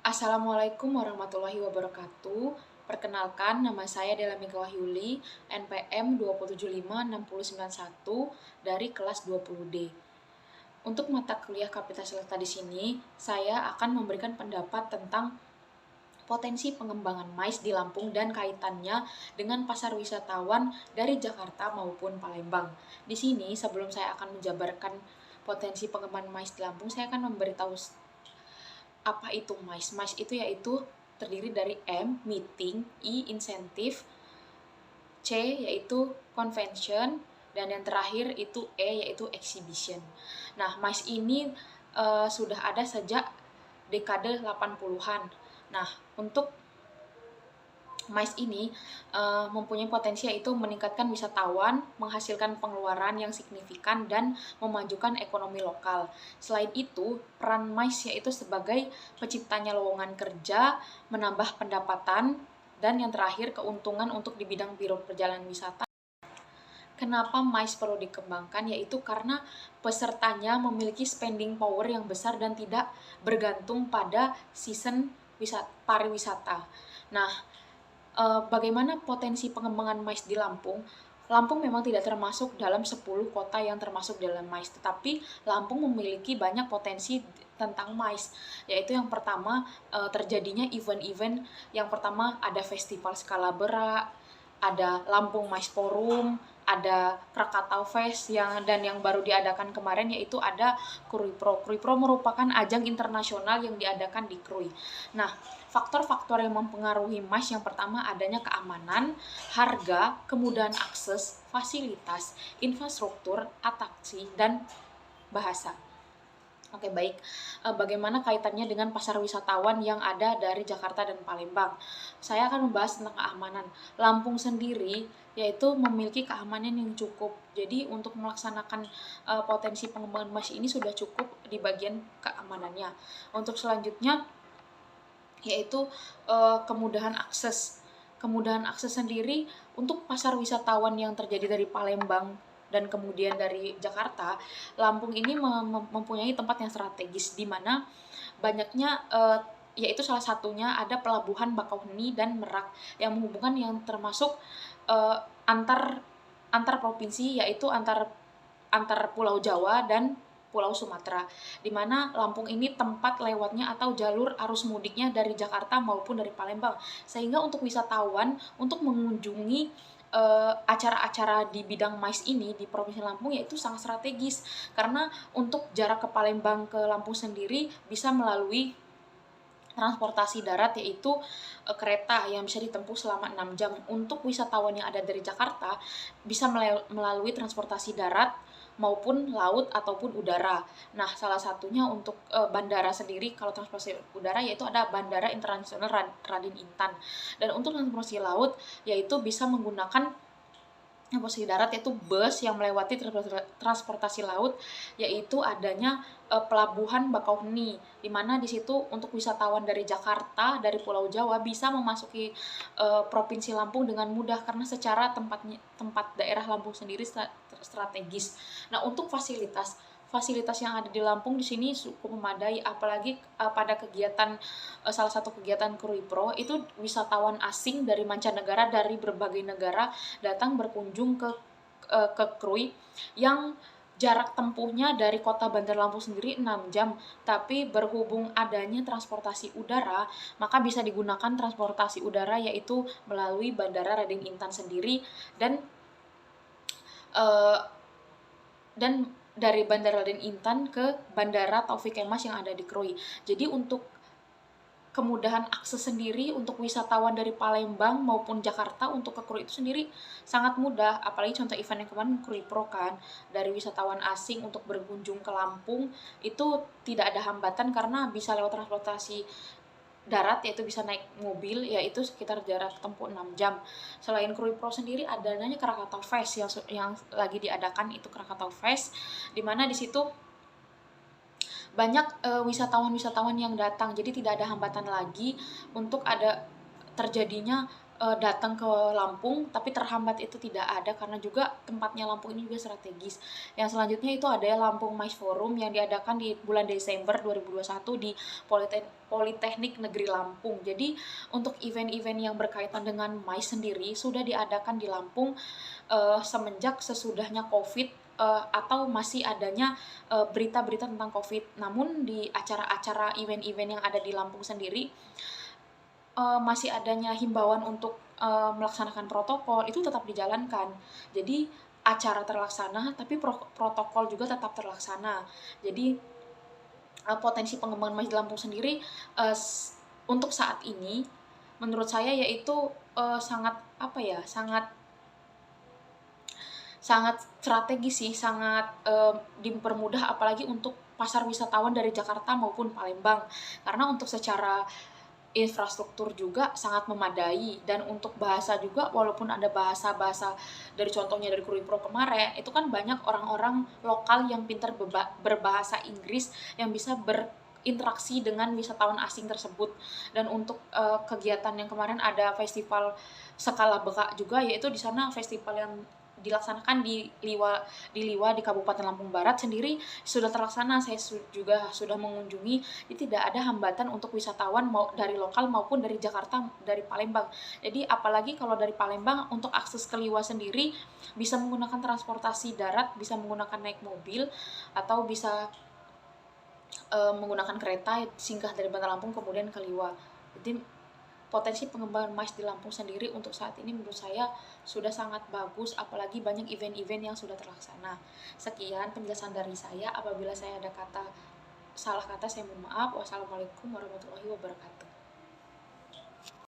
Assalamualaikum warahmatullahi wabarakatuh. Perkenalkan, nama saya Dela Mika Wahyuli, NPM 2756091 dari kelas 20D. Untuk mata kuliah Kapitalisasi di sini, saya akan memberikan pendapat tentang potensi pengembangan MICE di Lampung dan kaitannya dengan pasar wisatawan dari Jakarta maupun Palembang. Di sini, sebelum saya akan menjabarkan potensi pengembangan MICE di Lampung, saya akan memberitahu apa itu MICE. MICE itu yaitu terdiri dari M, meeting, I, insentif, C, yaitu convention, dan yang terakhir itu E, yaitu exhibition. Nah, MICE ini sudah ada sejak dekade 80-an. Nah, untuk MICE ini mempunyai potensi yaitu meningkatkan wisatawan, menghasilkan pengeluaran yang signifikan, dan memajukan ekonomi lokal. Selain itu, peran MICE yaitu sebagai penciptanya lowongan kerja, menambah pendapatan, dan yang terakhir keuntungan untuk di bidang biro perjalanan wisata. Kenapa MICE perlu dikembangkan? Yaitu karena pesertanya memiliki spending power yang besar dan tidak bergantung pada season pariwisata. Nah, bagaimana potensi pengembangan MICE di Lampung? Lampung memang tidak termasuk dalam 10 kota yang termasuk dalam MICE, tetapi Lampung memiliki banyak potensi tentang MICE, yaitu yang pertama terjadinya event-event. Yang pertama ada festival skala berak, ada Lampung MICE Forum, ada Krakatau Fest dan yang baru diadakan kemarin yaitu ada Krui Pro. Krui Pro merupakan ajang internasional yang diadakan di Krui. Nah, faktor-faktor yang mempengaruhi MICE yang pertama adanya keamanan, harga, kemudahan akses, fasilitas, infrastruktur, atraksi, dan bahasa. Oke, baik. Bagaimana kaitannya dengan pasar wisatawan yang ada dari Jakarta dan Palembang? Saya akan membahas tentang keamanan. Lampung sendiri yaitu memiliki keamanan yang cukup. Jadi untuk melaksanakan potensi pengembangan MICE ini sudah cukup di bagian keamanannya. Untuk selanjutnya yaitu kemudahan akses. Kemudahan akses sendiri untuk pasar wisatawan yang terjadi dari Palembang dan kemudian dari Jakarta, Lampung ini mempunyai tempat yang strategis di mana banyaknya yaitu salah satunya ada pelabuhan Bakauheni dan Merak yang menghubungkan yang termasuk antar provinsi, yaitu antar Pulau Jawa dan Pulau Sumatera, di mana Lampung ini tempat lewatnya atau jalur arus mudiknya dari Jakarta maupun dari Palembang, sehingga untuk wisatawan untuk mengunjungi acara-acara di bidang MICE ini di Provinsi Lampung yaitu sangat strategis, karena untuk jarak ke Palembang ke Lampung sendiri bisa melalui transportasi darat yaitu kereta yang bisa ditempuh selama 6 jam. Untuk wisatawan yang ada dari Jakarta bisa melalui transportasi darat maupun laut ataupun udara. Nah, salah satunya untuk bandara sendiri, kalau transportasi udara yaitu ada Bandara Internasional Raden Intan. Dan untuk transportasi laut yaitu bisa menggunakan transportasi darat yaitu bus yang melewati transportasi laut, yaitu adanya pelabuhan Bakauheni, di mana di situ untuk wisatawan dari Jakarta, dari Pulau Jawa bisa memasuki Provinsi Lampung dengan mudah karena secara tempat daerah Lampung sendiri strategis. Nah, untuk fasilitas yang ada di Lampung di sini cukup memadai, apalagi pada kegiatan salah satu kegiatan Krui Pro itu wisatawan asing dari mancanegara dari berbagai negara datang berkunjung ke Krui yang jarak tempuhnya dari kota Bandar Lampung sendiri 6 jam, tapi berhubung adanya transportasi udara, maka bisa digunakan transportasi udara yaitu melalui Bandara Raden Intan sendiri dan dari Bandara Raden Intan ke Bandara Taufik Kemas yang ada di Krui. Jadi untuk kemudahan akses sendiri untuk wisatawan dari Palembang maupun Jakarta untuk ke Krui itu sendiri sangat mudah, apalagi contoh event yang kemarin Krui Pro kan, dari wisatawan asing untuk berkunjung ke Lampung itu tidak ada hambatan karena bisa lewat transportasi darat yaitu bisa naik mobil, yaitu sekitar jarak tempuh 6 jam. Selain Krui Pro sendiri ada namanya Krakatau Fest yang lagi diadakan, itu Krakatau Fest, di mana di situ banyak wisatawan-wisatawan yang datang, jadi tidak ada hambatan lagi untuk ada terjadinya datang ke Lampung, tapi terhambat itu tidak ada karena juga tempatnya Lampung ini juga strategis. Yang selanjutnya itu ada Lampung MICE Forum yang diadakan di bulan Desember 2021 di Politeknik Negeri Lampung. Jadi untuk event-event yang berkaitan dengan MICE sendiri sudah diadakan di Lampung semenjak sesudahnya COVID atau masih adanya berita-berita tentang COVID. Namun di acara-acara event-event yang ada di Lampung sendiri masih adanya himbauan untuk melaksanakan protokol itu tetap dijalankan. Jadi acara terlaksana tapi protokol juga tetap terlaksana. Jadi potensi pengembangan MICE di Lampung sendiri untuk saat ini menurut saya yaitu sangat sangat strategis sih, sangat dipermudah apalagi untuk pasar wisatawan dari Jakarta maupun Palembang. Karena untuk secara infrastruktur juga sangat memadai, dan untuk bahasa juga walaupun ada bahasa-bahasa dari contohnya dari Krui Pro kemarin, itu kan banyak orang-orang lokal yang pintar berbahasa Inggris yang bisa berinteraksi dengan wisatawan asing tersebut. Dan untuk kegiatan yang kemarin ada festival skala Beka juga, yaitu di sana festival yang dilaksanakan di Liwa di Kabupaten Lampung Barat sendiri sudah terlaksana. Saya juga sudah mengunjungi, jadi tidak ada hambatan untuk wisatawan mau dari lokal maupun dari Jakarta, dari Palembang. Jadi apalagi kalau dari Palembang untuk akses ke Liwa sendiri bisa menggunakan transportasi darat, bisa menggunakan naik mobil atau bisa menggunakan kereta singgah dari Bandar Lampung kemudian ke Liwa. Jadi potensi pengembangan MICE di Lampung sendiri untuk saat ini menurut saya sudah sangat bagus, apalagi banyak event-event yang sudah terlaksana. Sekian penjelasan dari saya. Apabila saya ada salah kata, saya mohon maaf. Wassalamualaikum warahmatullahi wabarakatuh.